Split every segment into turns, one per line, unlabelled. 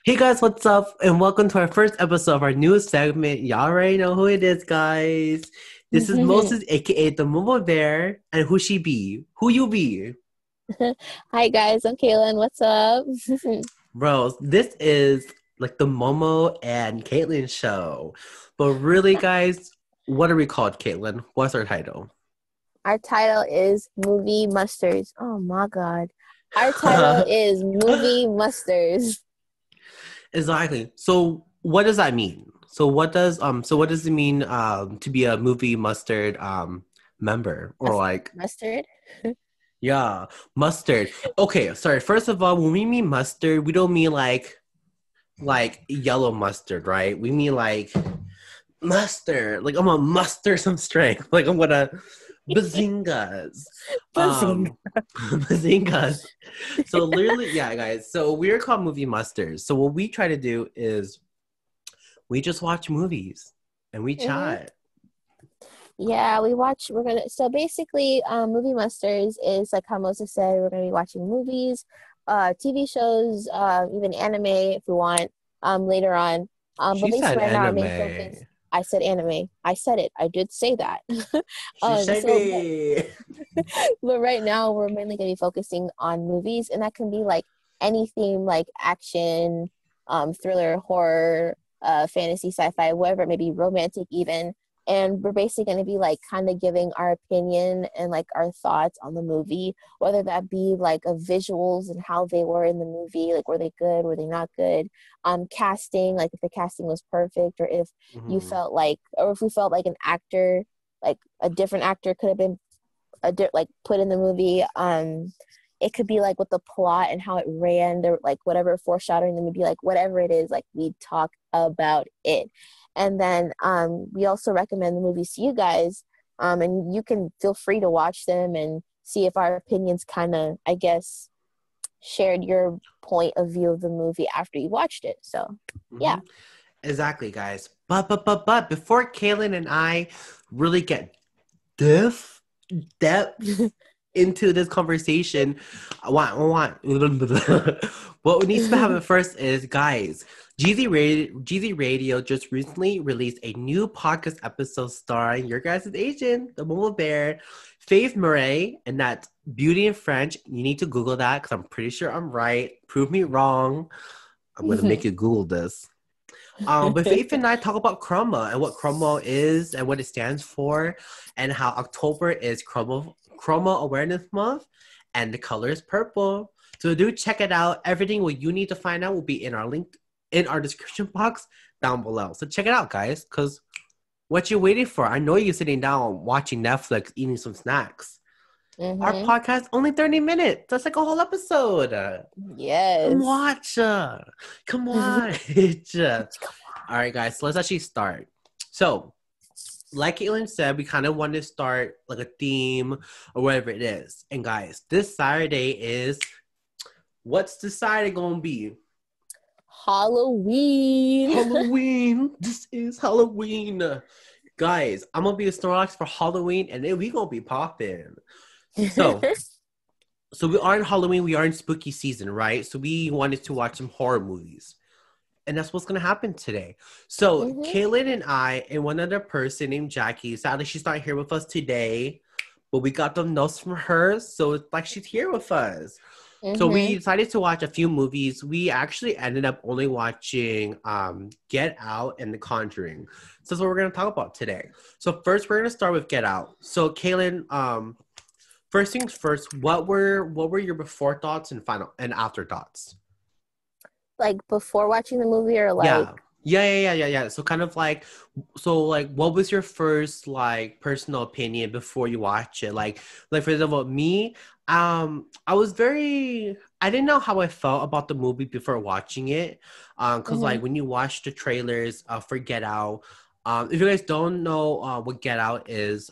Hey guys, what's up? And welcome to our first episode of our new segment. Y'all already know who it is, guys. This is Moses, A.K.A. TheMomoBear, and who she be? Who you be?
Hi guys, I'm Kaitlynn. What's up?
Bros, this is like the Momo and Kaitlyn show. But really, guys, what are we called, Kaitlyn? What's our title?
Our title is Movie Musters. Oh my God. Our title is Movie Musters.
Exactly. So what does that mean? So what does it mean to be a movie mustard member or like
Mustard?
yeah, mustard. Okay, sorry. First of all, when we mean mustard, we don't mean like yellow mustard, right? We mean like mustard. Like I'm gonna muster some strength. Like I'm gonna bazingas.
Buzzing.
Bazingas. So literally, yeah, guys. So we're called movie musters. So what we try to do is we just watch movies and we
hmm
chat.
Yeah, so basically, Movie Musters is like how Moses said, we're gonna be watching movies, TV shows, even anime if we want, later on. But
She said
basically right now our main focus,
anime.
I said anime. I said it. I did say that.
She said
So
it.
but right now we're mainly going to be focusing on movies, and that can be like any theme, like action, thriller, horror, fantasy, sci-fi, whatever it may be, romantic even. And we're basically going to be like kind of giving our opinion and like our thoughts on the movie, whether that be like a visuals and how they were in the movie, like were they good, were they not good, casting, like if the casting was perfect, or if you
Mhm.
felt like, or if we felt like an actor, like a different actor could have been like put in the movie. It could be like with the plot and how it ran, or like whatever foreshadowing the movie, like whatever it is, like we talk about it. And then we also recommend the movies to you guys, and you can feel free to watch them and see if our opinions kind of, I guess, shared your point of view of the movie after you watched it. So yeah.
Mhm. Exactly, guys. But before Kaylin and I really get depth depth into this conversation, I want what needs to happen first is, guys, GZ Radio just recently released a new podcast episode starring your guys' agent, the Momo Bear, Faith Murray, and that's Beauty in French. You need to Google that because I'm pretty sure I'm right. Prove me wrong. I'm gonna make you Google this. But Faith and I talk about Chroma and what Chroma is and what it stands for, and how October is Chroma Awareness Month, and the color is purple. So do check it out. Everything what you need to find out will be in our link in our description box down below. So check it out, guys. Cause what you waiting for? I know you're sitting down watching Netflix, eating some snacks. Our
Mm-hmm.
podcast only 30 minutes. That's like a whole episode. Come
Yes.
watch. Come watch. All right, guys, so let's actually start. So, like Caitlin said, we kind of want to start like a theme or whatever it is. And guys, this Saturday is what's the Saturday gonna be?
Halloween.
Halloween. This is Halloween. Guys, I'm gonna be a Snorlax for Halloween, and then we gonna be popping. So, so we are in Halloween, we are in spooky season, right? So we wanted to watch some horror movies. And that's what's gonna happen today. So
hmm
Kaylin and I and one other person named Jackie. Sadly, she's not here with us today, but we got the notes from her, so it's like she's here with us. So we
hmm
decided to watch a few movies. We actually ended up only watching Get Out and The Conjuring. So that's what we're gonna talk about today. So first, we're gonna start with Get Out. So Kaylin, first things first. What were your before thoughts and final and after thoughts?
Like before watching the movie, or like,
Yeah. Yeah. So kind of like, so like, what was your first like personal opinion before you watch it? Like for example, me, I didn't know how I felt about the movie before watching it, because
hmm
like when you watch the trailers, for Get Out, if you guys don't know, what Get Out is,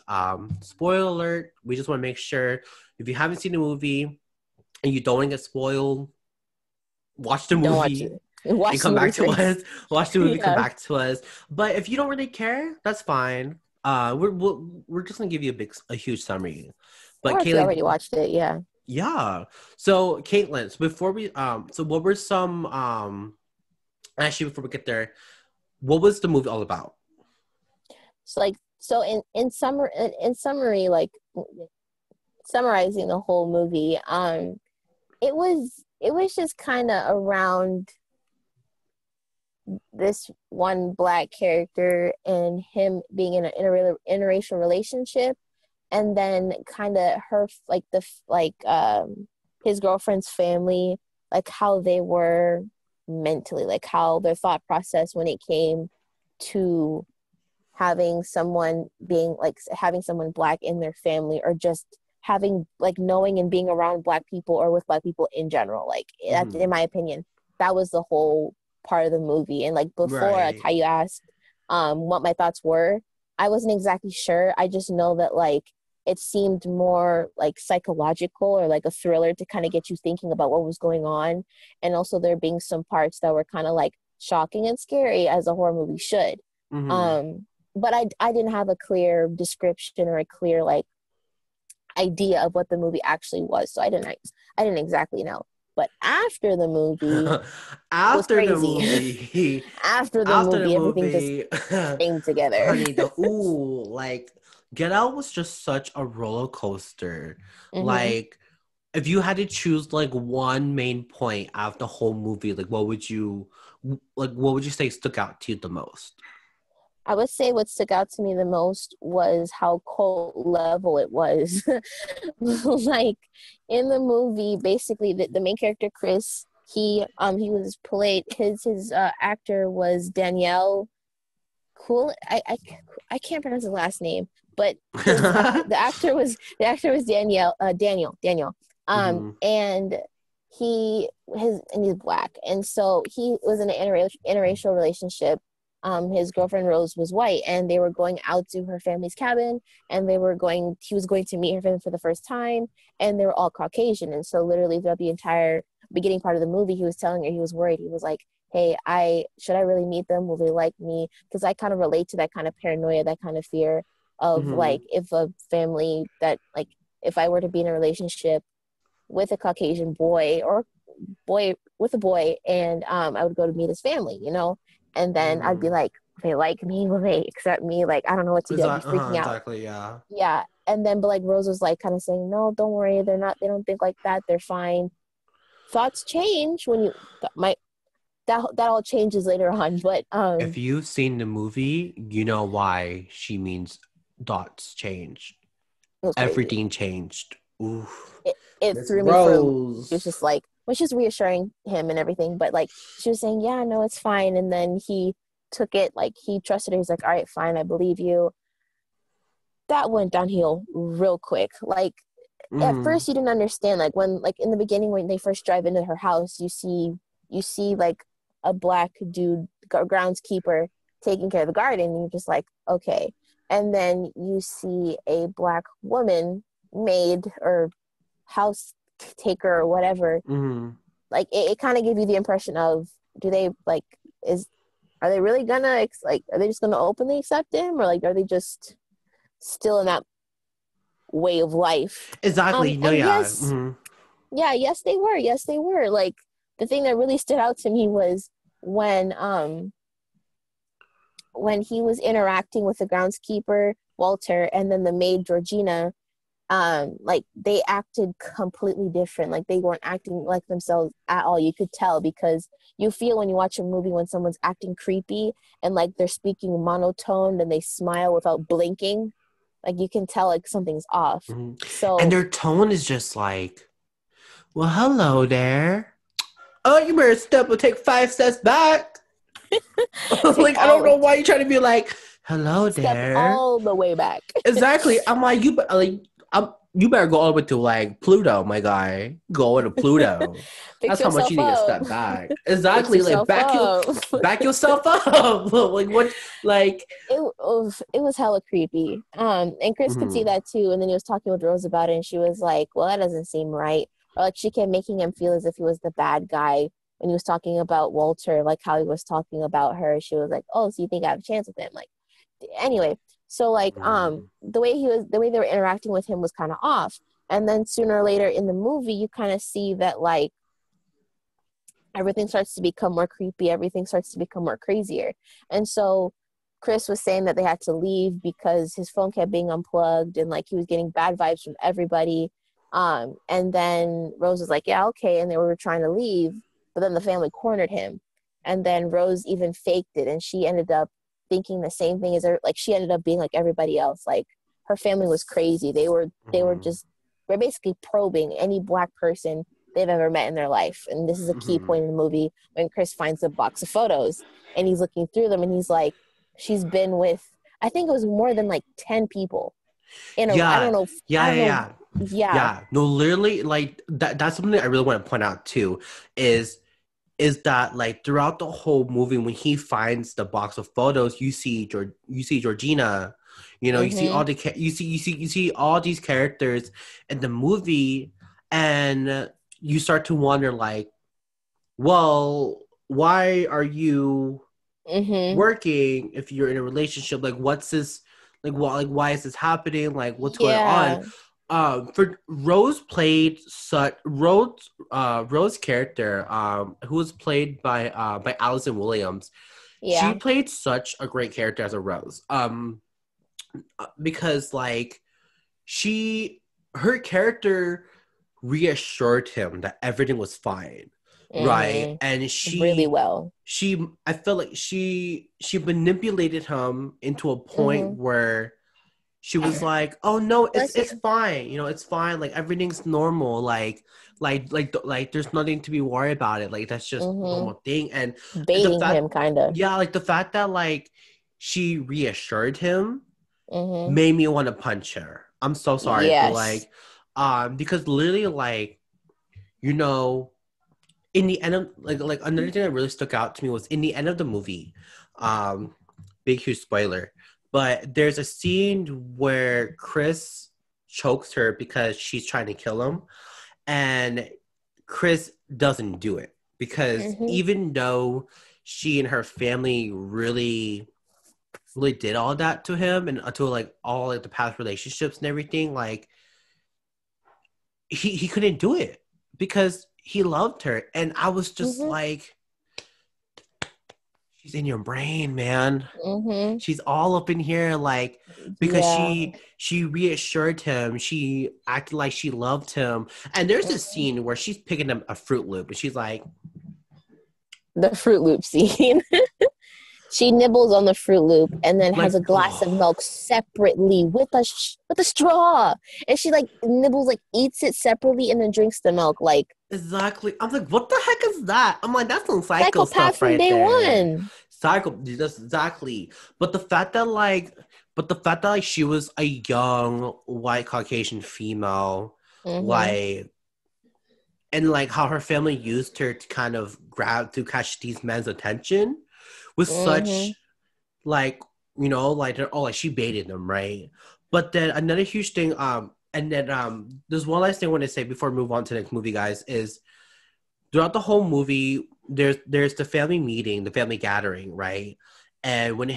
spoiler alert, we just want to make sure if you haven't seen the movie and you don't want to get spoiled, watch the
don't watch it.
movie and
Watch the
come
movie
back to
first.
us. Watch the movie, come
Yeah,
back to us. But if you don't really care, that's fine. We're just gonna give you a huge summary. But
or if you
Caitlin,
already watched it, yeah.
yeah. So Caitlin, so before we so what were some Actually, before we get there, what was the movie all about?
So like so in summary, like summarizing the whole movie, it was just kind of around this one black character and him being in an interracial relationship, and then kind of her like his girlfriend's family, like how they were mentally, like how their thought process when it came to having someone black in their family, or just having like knowing and being around black people or with black people in general. Like that,
Mm-hmm.
in my opinion, that was the whole part of the movie. And like before, like
Right.
how you asked what my thoughts were, I wasn't exactly sure. I just know that like it seemed more like psychological or like a thriller to kind of get you thinking about what was going on, and also there being some parts that were kind of like shocking and scary, as a horror movie should.
Mm-hmm.
um but I didn't have a clear description or a clear like idea of what the movie actually was, so I didn't exactly know. But after the movie, it was
After the
crazy.
movie,
After the
after the
movie, everything just
movie,
came together.
honey, the ooh, like Get Out was just such a roller coaster.
Hmm.
Like, if you had to choose like one main point out of the whole movie, like what would you say stuck out to you the most?
I would say what stuck out to me the most was how cult level it was. Like in the movie, basically the main character Chris, he was played his actor was Danielle Cool. I can't pronounce his last name, but the actor was Daniel.
Hmm.
And he's black, and so he was in an interracial relationship. His girlfriend Rose was white, and they were going out to her family's cabin, and he was going to meet her family for the first time, and they were all Caucasian. And so literally throughout the entire beginning part of the movie, he was telling her he was worried. He was like, hey, I should I really meet them? Will they like me? Because I kind of relate to that kind of paranoia, that kind of fear of
Hmm.
like if a family that like if I were to be in a relationship with a Caucasian boy, or boy with a boy, and I would go to meet his family, and then I'd be
Hmm.
like, they like me? Will they accept me? Like, I don't know what to do. I'd be freaking out.
Exactly, yeah.
Yeah. And then, but like Rose was like kind of saying, no, don't worry. They don't think like that. They're fine. Thoughts change when my that all changes later on, but
If you've seen the movie, you know why she means dots changed.
it was crazy.
Everything changed. Oof.
It
Miss
threw me for a loop. It was
Rose.
just like, well, she's reassuring him and everything, but like she was saying, yeah, no, it's fine. And then he took it, like he trusted her. He's like, all right, fine, I believe you. That went downhill real quick. Like at
Mm-hmm.
first you didn't understand, like when like in the beginning when they first drive into her house, you see like a black dude, groundskeeper, taking care of the garden, and you're just like, okay. And then you see a black woman, maid or house taker or whatever.
Mm-hmm.
Like it kind of gave you the impression of, do they like is are they really gonna like are they just gonna openly accept him, or like are they just still in that way of life?
Exactly. No,
And
yeah.
yes,
Mm-hmm.
yeah, yes they were, yes they were. Like the thing that really stood out to me was when he was interacting with the groundskeeper Walter, and then the maid Georgina, like they acted completely different. Like they weren't acting like themselves at all. You could tell, because you feel when you watch a movie when someone's acting creepy and like they're speaking monotone and they smile without blinking, like you can tell like something's off.
Mm-hmm. And
So
their tone is just like, well, hello there. Oh, you better step or take 5 steps back.
take
Like, I don't
all
know why you're trying to be like, hello
step
there.
all the way back.
Exactly. I'm like, you better go all the way to like Pluto, my guy. Go over to Pluto.
Fix
That's how much
yourself
you need to
up.
step back.
Fix
Exactly. Like
yourself up.
back yourself up. Like what like
It was hella creepy. And Chris could see
mhm.
that too. And then he was talking with Rose about it, and she was like, "Well, that doesn't seem right." Or like she kept making him feel as if he was the bad guy when he was talking about Walter, like how he was talking about her. She was like, "Oh, so you think I have a chance with him?" Like, anyway, so like
Mhm.
the way they were interacting with him was kind of off. And then sooner or later in the movie, you kind of see that like everything starts to become more creepy. Everything starts to become more crazier. And so Chris was saying that they had to leave because his phone kept being unplugged and like he was getting bad vibes from everybody. And then Rose was like, yeah, okay. And they were trying to leave, but then the family cornered him. And then Rose even faked it, and she ended up thinking the same thing as her. Like she ended up being like everybody else. Like her family was crazy. They were
Mhm.
just they're basically probing any black person they've ever met in their life. And this is a key
Mhm.
point in the movie when Chris finds a box of photos and he's looking through them and he's like, she's been with, I think it was more than like 10 people in a, I don't
Yeah,
know, I
yeah,
don't
yeah,
know.
yeah.
Yeah.
Yeah. No, literally, like that's something I really want to point out too, is is that like throughout the whole movie when he finds the box of photos, you see Georgina, you see
Mm-hmm.
all the you see all these characters in the movie, and you start to wonder like, well, why are you
Mm-hmm.
working if you're in a relationship? Like, what's this? Like, what? Like, why is this happening? Like, what's going on?
Yeah.
For Rose played such Rose character, who was played by Allison Williams. She
Yeah.
played such a great character as a Rose. Because like she her character reassured him that everything was fine, right?
Mm-hmm.
And
Really well.
she I feel like she manipulated him into a point
Mm-hmm.
where she was like, "Oh no,
Bless
it's
you.
fine. It's fine. Like everything's normal. Like there's nothing to be worried about it. Like that's just
Mm-hmm.
normal thing." And the
Baiting
fact,
him, kind of.
yeah, like the fact that like she reassured him
Mm-hmm.
made me want to punch her. I'm so sorry, but
Yes.
like, because literally, like, you know, in the end of like another thing that really stuck out to me was in the end of the movie, um, big huge spoiler, but there's a scene where Chris chokes her because she's trying to kill him, and Chris doesn't do it because
Mm-hmm.
even though she and her family really did all that to him and to like all like the past relationships and everything, like he couldn't do it because he loved her. And I was just
Mm-hmm.
like, she's in your brain, man.
Mm-hmm.
She's all up in here, like, because
Yeah.
she reassured him, she acted like she loved him. And there's this
Mm-hmm.
scene where she's picking up a Fruit Loop and she's like,
The Fruit Loop scene. She nibbles on the Fruit Loop and then has a glass of
oh,
milk separately with a straw, and she like nibbles, like eats it separately and then drinks the milk, like
exactly. I'm like, what the heck is that? I'm like, that's some psycho
psychopath
stuff
from
right
day
there.
one.
Psycho, that's exactly. But the fact that like, she was a young white Caucasian female,
Mm-hmm.
like, and like how her family used her to kind of grab to catch these men's attention was
Mm-hmm.
such like like they're like she baited them, right? But then another huge thing, and then there's one last thing I want to say before we move on to the next movie, guys, is throughout the whole movie there's the family meeting, the family gathering, right? And when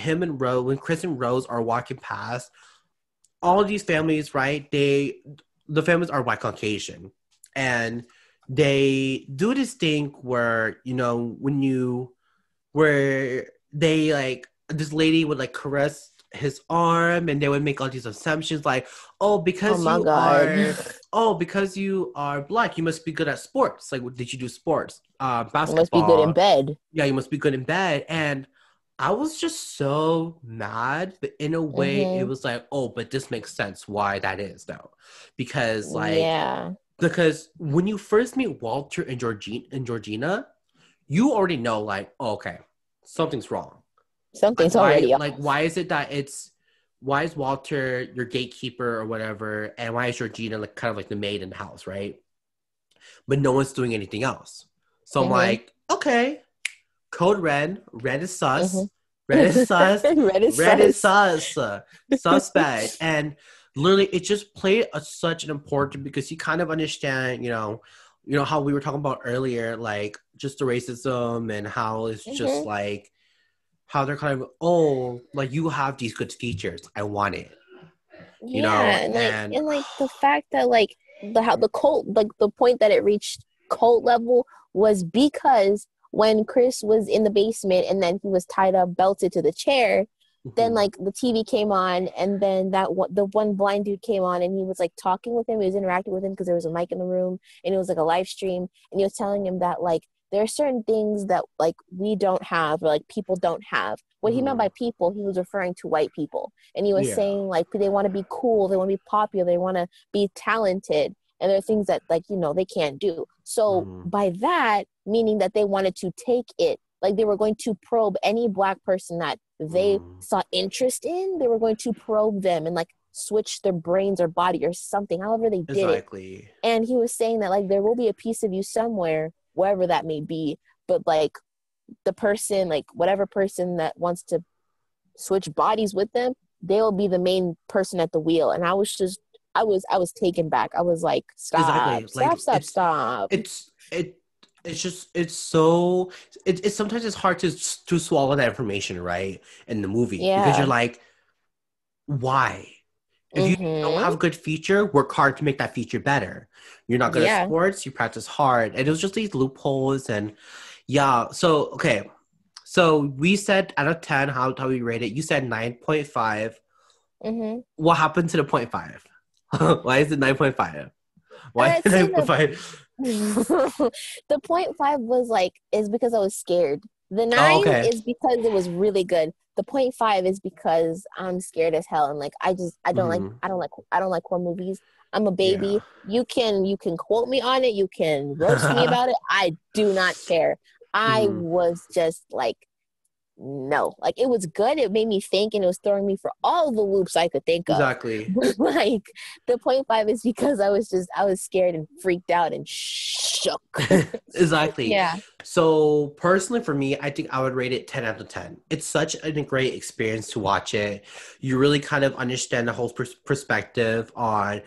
Chris and Rose are walking past, all of these families, right? The families are white Caucasian, and they do this thing where where they like this lady would like caress his arm and they would make all these assumptions like, oh,
Oh my god.
because you are black, you must be good at sports. Like, did you do sports?
You must be good in
Basketball.
bed.
Yeah, you must be good in bed. And I was just so mad, but in a way it
Mm-hmm.
was like, oh, but this makes sense why that is though. Because like
Yeah.
because when you first meet Walter and Georgina, you already know like, oh, okay, something's wrong.
Something's already
Why
off.
is it that it's why is Walter your gatekeeper or whatever, and why is Georgina like kind of like the maid in the house, right? But no one's doing anything else. So I'm
Mm-hmm.
like, okay, code red, red is sus, red is sus,
Mm-hmm. Red is
red is
sus.
sus, suspect, and literally it just played such an important because you kind of understand, how we were talking about earlier, like just the racism and how it's just
Mm-hmm.
like how they're kind of, oh, like you have these good features, I want it,
Yeah,
and
and like the fact that like the how the cult, like the point that it reached cult level was because when Chris was in the basement and then he was tied up, belted to the chair, then
Mhm.
like the TV came on, and then the one blind dude came on, and he was like talking with him. He was interacting with him because there was a mic in the room, and it was like a live stream, and he was telling him that like there are certain things that like we don't have, or like people don't have. What he meant
Mhm.
by people, he was referring to white people, and he was
Yeah.
saying like they want to be cool, they want to be popular, they want to be talented, and there are things that like they can't do. So
Mhm.
by that meaning that they wanted to take it, like they were going to probe any black person that they
Mhm.
saw interest in, they were going to probe them and like switch their brains or body or something, however they did it.
Exactly.
And he was saying that like there will be a piece of you somewhere, wherever that may be, but like the person, like whatever person that wants to switch bodies with them, they'll be the main person at the wheel. And I was just, I was taken back. I was like,
Exactly.
stop,
Like
stop, stop, stop.
it's it it's just it's so it's sometimes it's hard to swallow that information, right, in the movie, because you're
Yeah.
like, why? If you don't
Mm-hmm.
have a good feature, work hard to make that feature better. You're not good at
Yeah.
sports, you practice hard. And it was just these loopholes. And yeah, so okay. So we said out of 10, how we rate it. You said 9.5.
Mm-hmm.
What happened to the point 5? Why is it 9.5? Why is
I'd
it
say the
9.5?
the point five was like is because I was scared. The
Oh,
9
okay.
is because it was really good. The point five is because I'm scared as hell, and like I don't like
Hmm.
I don't like horror movies. I'm a
Yeah.
baby. You can quote me on it. You can roast me about it. I do not care. I
Hmm.
was just like no, like it was good. It made me think, and it was throwing me for all the loops I could think of.
Exactly.
But like the point five is because I was scared and freaked out and shook.
Exactly.
Yeah,
So personally for me, I think I would rate it 10 out of 10. It's such a great experience to watch it. You really kind of understand the whole perspective on,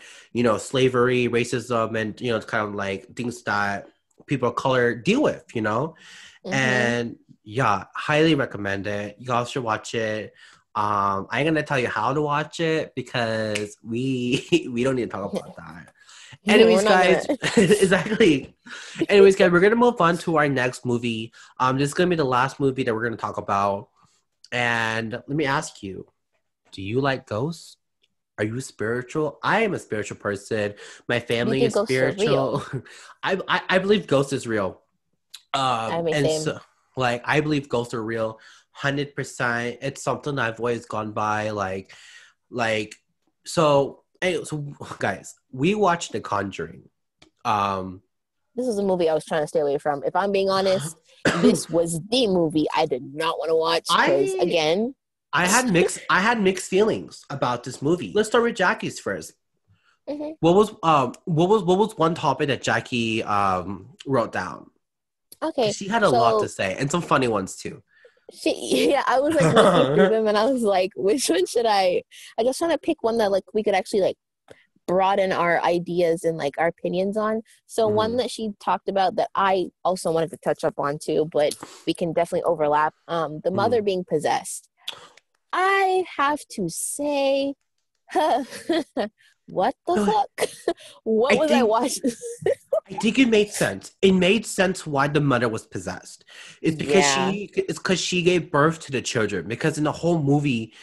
slavery, racism, and, it's kind of like things that people of color deal with,
mm-hmm.
And yeah, highly recommend it. You guys should watch it. I ain't gonna tell you how to watch it because we we don't need to talk about that.
We're
Anyways,
not gonna.
guys, exactly. Anyways, guys, we're gonna move on to our next movie. This is gonna be the last movie that we're gonna talk about. And let me ask you, do you like ghosts? Are you spiritual? I am a spiritual person. My
You
family
think
is
ghosts are
spiritual.
real?
I believe ghosts is real.
I may
And
say
so like I believe ghosts are real, 100%. It's something I've always gone by. Like so guys, we watched The Conjuring. Um,
this is a movie I was trying to stay away from. If I'm being honest, this was the movie I did not want to watch because
I
again,
I had mixed feelings about this movie. Let's start with Jackie's first.
mhm.
What was one topic that Jackie wrote down? Because
Okay,
she had a lot to
so
say and some funny ones too.
yeah, I was like looking through them and I was like, which one should I just want to pick one that like we could actually like broaden our ideas and like our opinions on. So one
Mhm.
that she talked about that I also wanted to touch up on too, but we can definitely overlap. The mother
Mhm.
being possessed. I have to say, what the
No,
fuck? What
I
was I
think
watching?
I think it made sense. It made sense why the mother was possessed.
Yeah.
It's because she gave birth to the children. Because in the whole movie,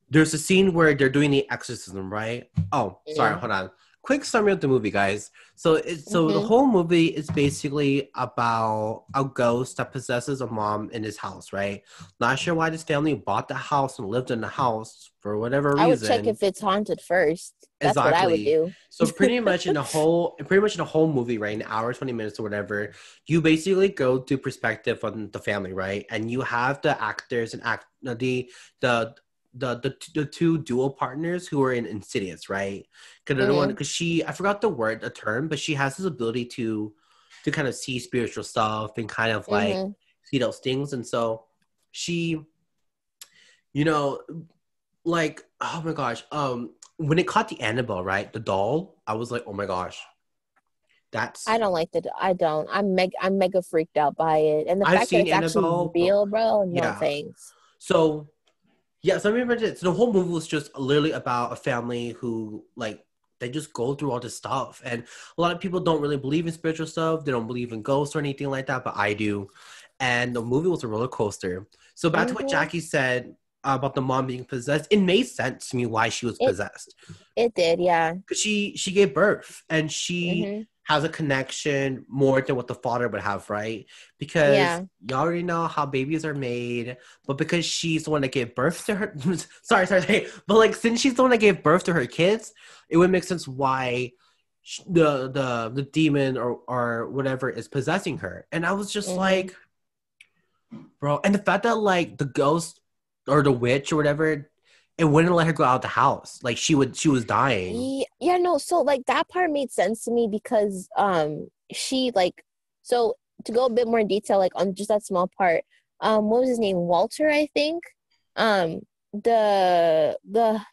there's a scene where they're doing the exorcism, right? Oh, sorry,
Yeah.
hold on. Quick summary of the movie, guys. So the
Mm-hmm.
whole movie is basically about a ghost that possesses a mom in his house, right? Not sure why this family bought the house and lived in the house for whatever
I would check
reason.
if it's haunted first. That's what I would
Exactly.
do.
So pretty much in the whole movie, right, an hour, 20 minutes or whatever, you basically go to perspective on the family, right? And you have the actors and the the two dual partners who are in Insidious, right?
Mm-hmm.
Because she, I forgot the term, but she has this ability to kind of see spiritual stuff and kind of like
Mm-hmm.
see those things. And so she, you know, like, oh my gosh, when it caught the Annabelle, right, the doll, I was like, oh my gosh,
I
that's
don't like the. I don't. I'm mega freaked out by it, and the
I've
fact that
seen
it's actually
Annabelle, but
real, bro. No
yeah.
thanks.
So yeah, so I remember this. So the whole movie was just literally about a family who like they just go through all this stuff. And a lot of people don't really believe in spiritual stuff. They don't believe in ghosts or anything like that, but I do. And the movie was a roller coaster. So back to what
Mm-hmm.
Jackie said about the mom being possessed, it made sense to me why she was
It
possessed.
it did, yeah.
Because she gave birth and she
Mm-hmm.
has a connection more than what the father would have, right? Because
Yeah.
you already know how babies are made, but because she's the one that gave birth to her, sorry, but like since she's the one that gave birth to her kids, it would make sense why the demon or whatever is possessing her. And I was just
Mm-hmm.
like, bro, and the fact that like the ghost or the witch or whatever, it wouldn't let her go out the house. Like she was dying.
Yeah, no, so like that part made sense to me because she like, so to go a bit more in detail like on just that small part, what was his name? Walter, I think. Um the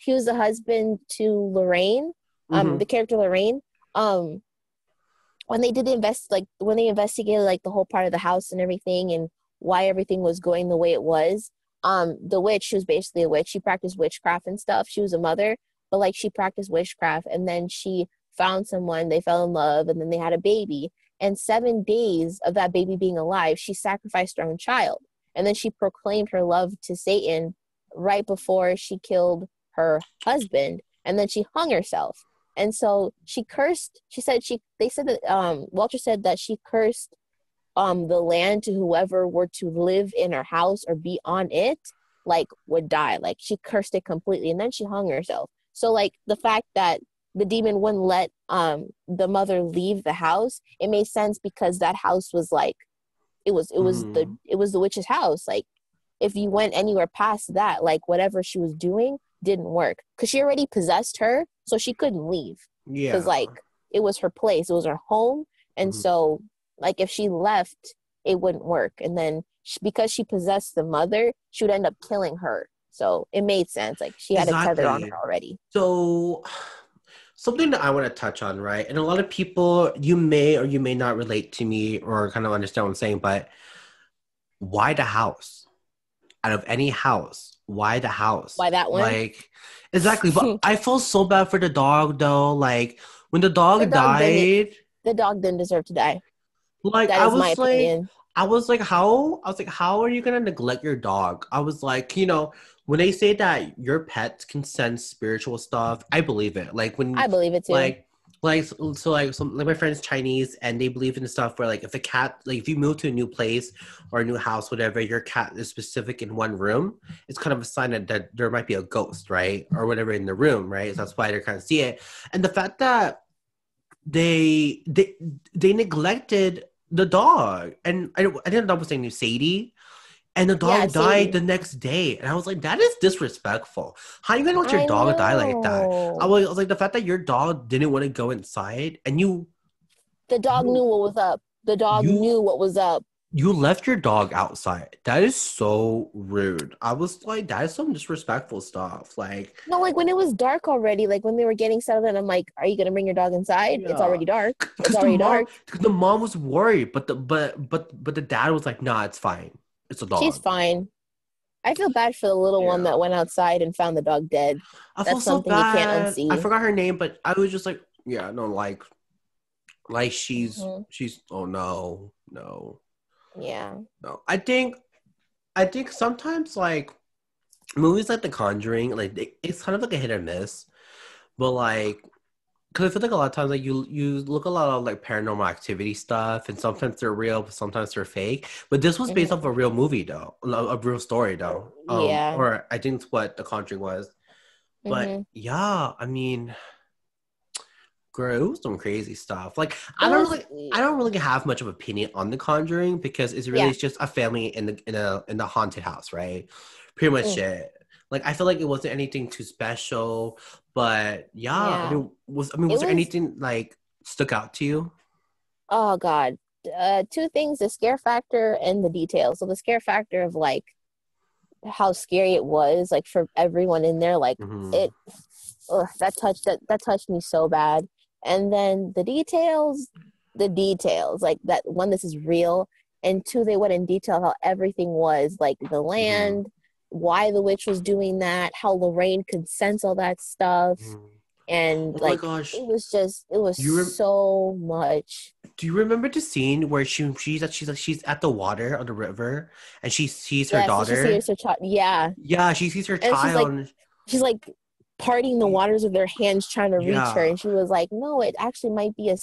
he was the husband to Lorraine,
Mm-hmm.
the character Lorraine. Um when they did the like when they investigated like the whole part of the house and everything and why everything was going the way it was, the witch, she was basically a witch. She practiced witchcraft and stuff. She was a mother, but like she practiced witchcraft, and then she found someone, they fell in love, and then they had a baby. And 7 days of that baby being alive, she sacrificed her own child, and then she proclaimed her love to Satan right before she killed her husband, and then she hung herself. And so she cursed, she said she they said that Walter said that she cursed the land to whoever were to live in her house or be on it, like would die. Like she cursed it completely, and then she hung herself. So like the fact that the demon wouldn't let the mother leave the house, it made sense because that house was like
Mm-hmm.
it was the witch's house. Like if you went anywhere past that, like whatever she was doing didn't work because she already possessed her, so she couldn't leave because
Yeah.
like it was her place, it was her home, and
Mm-hmm.
so like if she left, it wouldn't work. And then because she possessed the mother, she would end up killing her. So it made sense. Like she had a tether on her
Exactly.
already.
So something that I want to touch on, right? And a lot of people, you may or you may not relate to me or kind of understand what I'm saying, but why the house? Out of any house, why the house?
Why that one?
Like, exactly. But
the
I feel so bad for the dog, though. Like, when the dog
dog didn't.
died,
The dog didn't deserve to die.
like,
That is my opinion.
I was like, how are you gonna neglect your dog? I was like, when they say that your pets can sense spiritual stuff, I believe it. Like when,
I believe it too.
like, like my friend's Chinese and they believe in stuff where like if a cat, like if you move to a new place or a new house, whatever, your cat is specific in one room, it's kind of a sign that there might be a ghost, right, or whatever in the room, right? So that's why they're kind of see it, and the fact that they they they neglected the dog, and I didn't know was named Sadie, and the
Yeah,
dog died
Sadie.
the next day, and I was like, that is disrespectful. How you gonna let your
I
dog die like that?
know.
I was like, the fact that your dog didn't want to go inside, and
The dog
you
knew what was up. The dog
you
knew what was up.
you left your dog outside. That is so rude. I was like, that is some disrespectful stuff. Like,
No, like when it was dark already, like when they were getting settled in, I'm like, are you gonna bring your dog inside? It's
yeah,
already dark. It's
because
already dark.
the mom was worried, but the dad was like, nah, it's fine. It's a
She's
dog.
fine. I feel bad for the little one
Yeah.
that went outside and found the dog dead.
I feel
That's
so
something you can't
bad. I
unsee.
forgot her name, but I was just like, yeah, no, like
Hmm.
she's oh no, no,
Yeah.
no. I think sometimes like movies like The Conjuring, like it's kind of like a hit or miss. But like, because I feel like a lot of times like you look a lot of like paranormal activity stuff, and sometimes they're real, but sometimes they're fake. But this was based off
Hmm.
a real movie though, a real story though.
Yeah.
Or I think it's what The Conjuring was. But
Hmm.
yeah, I mean, girl, it was some crazy stuff. Like
It was,
I don't really have much of an opinion on The Conjuring because it's really
yeah.
just a family in the haunted house, right? Pretty much
Mm,
it. Like I feel like it wasn't anything too special, but yeah,
yeah.
was
It
there
was,
anything like stuck out to you?
oh God. Two things, the scare factor and the details. So the scare factor of like how scary it was, like for everyone in there, like
Mm-hmm.
it, ugh, that touched me so bad. And then the details, like that one, this is real, and two, they went in detail how everything was, like the
Mm-hmm.
land, why the witch was doing that, how Lorraine could sense all that stuff,
Mm-hmm.
and
Oh my
like
gosh.
it was
You rem-
so much.
do you remember the scene where she's at the water on the river and she sees her
Yes, and she
daughter?
sees her child. Yeah,
Yeah, she sees her
and
child.
she's like parting the waters with her hands trying to reach her,
Yeah,
and she was like, "No, it actually might be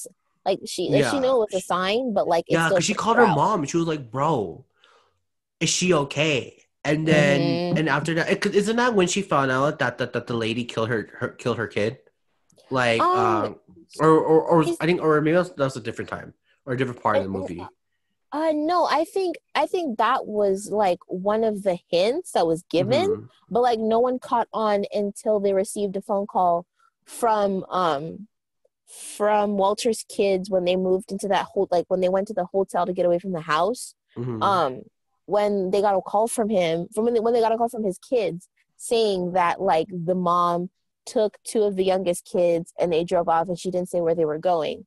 like she
yeah,
know it's a sign, but like it
yeah.
still
Because she
freaked
called
her
her
out."
mom. She was like, "Bro, is she okay?"
Hmm.
And after that, isn't that when she found out that the lady killed her kid? Like,
Um,
or
is
I think, or maybe that was a different time or a different part of the movie.
no, I think that was like one of the hints that was given,
Mm-hmm.
but like no one caught on until they received a phone call from Walter's kids when they moved into that whole like when they went to the hotel to get away from the house.
Mm-hmm.
Um, when they got a call from him, from when they got a call from his kids saying that like the mom took two of the youngest kids and they drove off and she didn't say where they were going.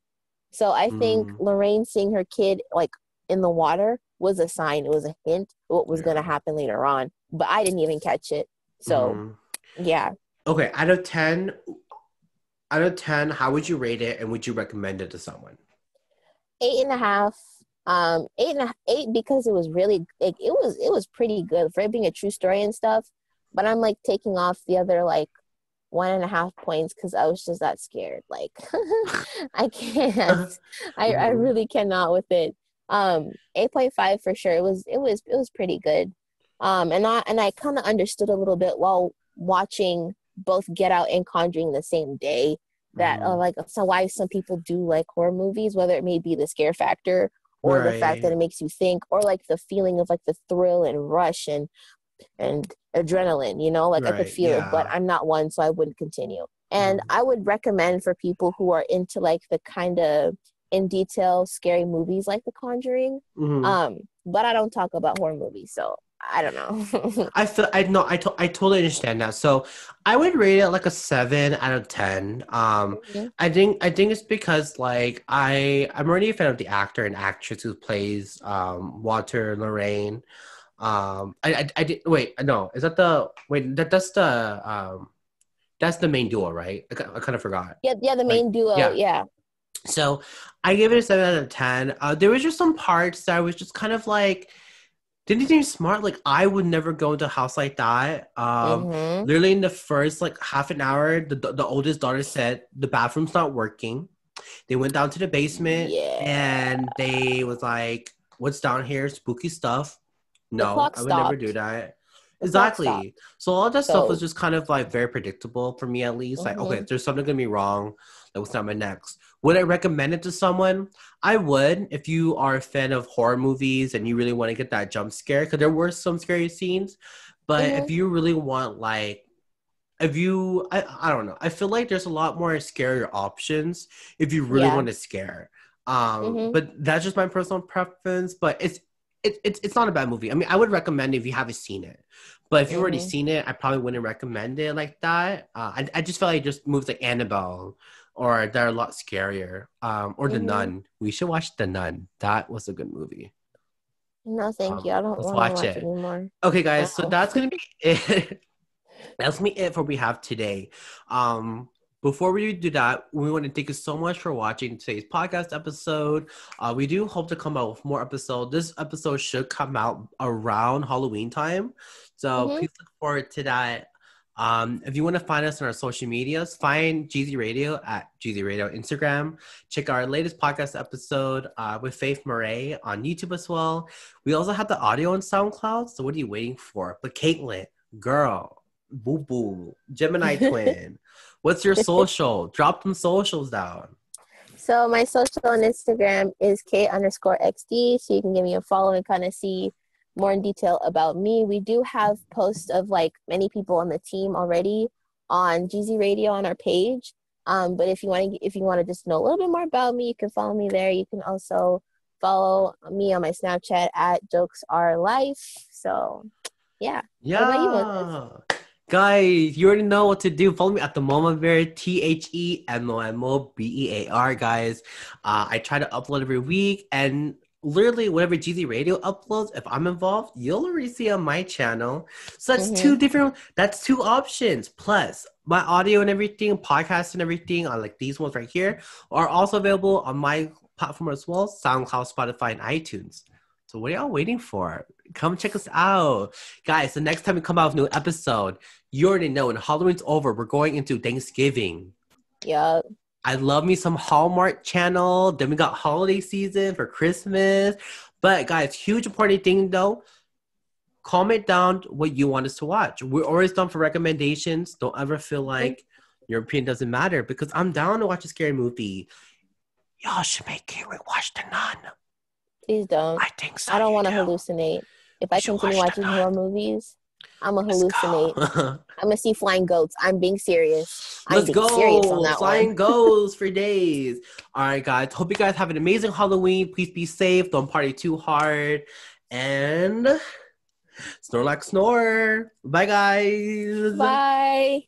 So I think
Mm-hmm.
Lorraine seeing her kid like in the water was a sign. It was a hint of what was going to
Yeah.
happen later on. But I didn't even catch it. So
Mm-hmm.
yeah,
Okay, out of 10, how would you rate it and would you recommend it to someone?
8.5. Eight because it was really like it was pretty good for it being a true story and stuff. But I'm like taking off the other like 1.5 points because I was just that scared. Like I can't. I
Mm-hmm.
really cannot with it. 8.5 for sure. It was pretty good. And I kind of understood a little bit while watching both Get Out and Conjuring the same day that
Mm-hmm.
like so why some people do like horror movies, whether it may be the scare factor or the fact that
Right.
it makes you think or like the feeling of like the thrill and rush and adrenaline, you know, like I could
Right.
feel it, but
Yeah.
I'm not one, so I wouldn't continue. And
Mm-hmm.
I would recommend for people who are into like the kind of in detail scary movies like The Conjuring.
Mm-hmm.
But I don't talk about horror movies, so I don't know.
I feel I know I totally understand that. So I would rate it like a 7 out of 10.
Mhm.
I think it's because like I'm already a fan of the actor and actress who plays Walter Lorraine. I did wait no is that the wait that's the main duo, right? I kind of forgot.
Yeah, yeah, the
Like,
main duo,
yeah.
yeah.
So I gave it a 7 out of 10. There was just some parts that I was just kind of like didn't seem smart. Like I would never go into a house like that.
Mm-hmm.
Literally in the first like half an hour, the oldest daughter said the bathroom's not working. They went down to the basement
Yeah.
and they was like, "What's down here? Spooky stuff."
The
No,
clock
I would never do
stopped.
that.
The clock stopped.
Exactly. So all that stuff was
So,
just kind of like very predictable for me at least. Like, okay,
mm-hmm.
there's something gonna be wrong. Like, what's not my next? Would I recommend it to someone? I would if you are a fan of horror movies and you really want to get that jump scare, because there were some scary scenes. But
Mm-hmm.
if you really want like if you I don't know, I feel like there's a lot more scarier options if you really
Yeah.
want to scare.
Mm-hmm.
But that's just my personal preference. But it's not a bad movie. I mean, I would recommend it if you haven't seen it. But if you've already
Mm-hmm.
seen it, I probably wouldn't recommend it like that. I just feel like just movies like Annabelle or they're a lot scarier. Or The
Mm-hmm.
Nun. We should watch The Nun. That was a good movie.
No, thank you. I don't
Let's
want to
watch
watch
it.
anymore.
Okay, guys. So
Oh.
that's gonna be it. That's me it for what we have today. Um, before we do that, we want to thank you so much for watching today's podcast episode. We do hope to come out with more episodes. This episode should come out around Halloween time, so
Mm-hmm.
please look forward to that. If you want to find us on our social medias, find GZ Radio at GZ Radio Instagram. Check our latest podcast episode with Faith Murray on YouTube as well. We also have the audio on SoundCloud. So what are you waiting for? But Kaitlynn, girl, boo boo, Gemini twin. What's your social? Drop them socials down.
So my social on Instagram is K_XD. So you can give me a follow and kind of see more in detail about me. We do have posts of like many people on the team already on GZ Radio on our page. But if you want to just know a little bit more about me, you can follow me there. You can also follow me on my Snapchat at Jokes Are Life. So yeah. What about you, Moses?
Yeah. Guys, you already know what to do. Follow me at TheMomoBear, TheMomoBear, guys. I try to upload every week, and literally whatever GZ Radio uploads, if I'm involved, you'll already see on my channel. So that's two options. Plus, my audio and everything, podcasts and everything on like these ones right here are also available on my platform as well, SoundCloud, Spotify, and iTunes. So what are y'all waiting for? Come check us out. Guys, the next time we come out with a new episode, you already know when Halloween's over, we're going into Thanksgiving.
Yup.
I love me some Hallmark Channel. Then we got holiday season for Christmas. But guys, huge important thing though, comment down what you want us to watch. We're always down for recommendations. Don't ever feel like your opinion doesn't matter because I'm down to watch a scary movie. Y'all should make Kiwi watch The Nun.
Please don't.
I think so.
I don't want to hallucinate. If I continue watching horror movies, I'm going to hallucinate. I'm going to see flying goats. I'm being serious.
Let's go.
Serious on that
flying goats for days. All right, guys. Hope you guys have an amazing Halloween. Please be safe. Don't party too hard. And snore like snore. Bye, guys.
Bye.